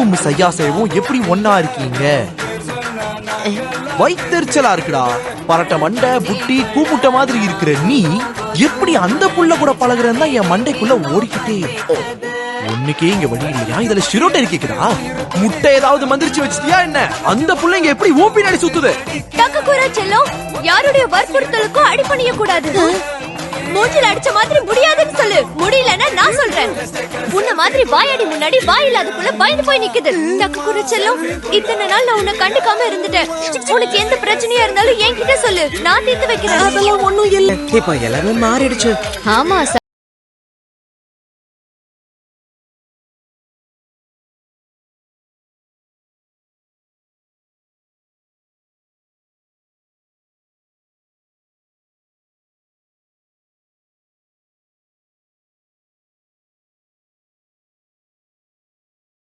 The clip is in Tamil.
நீயும் மிஸ் ஐயாசேவும் எப்படி ஒன்னா இருக்கீங்க? வைத்தெரிச்சலா இருக்குடா. பரட்ட மண்டை புட்டி கூமுட்ட மாதிரி இருக்கிற நீ எப்படி அந்த புள்ள கூட பழகுறன்னா என் மண்டைக்குள்ள ஓடிக்கிட்டே இருக்கும். ஒண்ணுக்கே இங்க வழி இல்லையா? இதுல சிரோட்டை இருக்கா? முட்டை ஏதாவது மந்திரிச்சு வச்சிட்டியா என்ன? அந்த புள்ள இங்க எப்படி ஊப்பி நடி சுத்துது? டக்குக்குரா செல்லம், யாருடைய வற்புறுத்தலுக்கும் அடிபணிய கூடாது. மூஞ்சில அடிச்ச மாதிரி முடியாதுன்னு சொல்லு. முடியலன்னா நான் சொல்றேன். உன்ன மாதிரி வாயாடி முன்னாடி வாய் இல்லாதக்குள்ள பயந்து போய் நிக்குது. டக்குக்குரா செல்லம், இத்தனை நாள் நான் உன்னை கண்டுக்காம இருந்துட்டேன். உனக்கு எந்த பிரச்சனையா இருந்தாலும் என்கிட்ட சொல்லு, நான் தீர்த்து வைக்கிறேன். அதெல்லாம் ஒண்ணும் இல்ல. இப்ப எல்லாமே மாறிடுச்சு. ஆமா,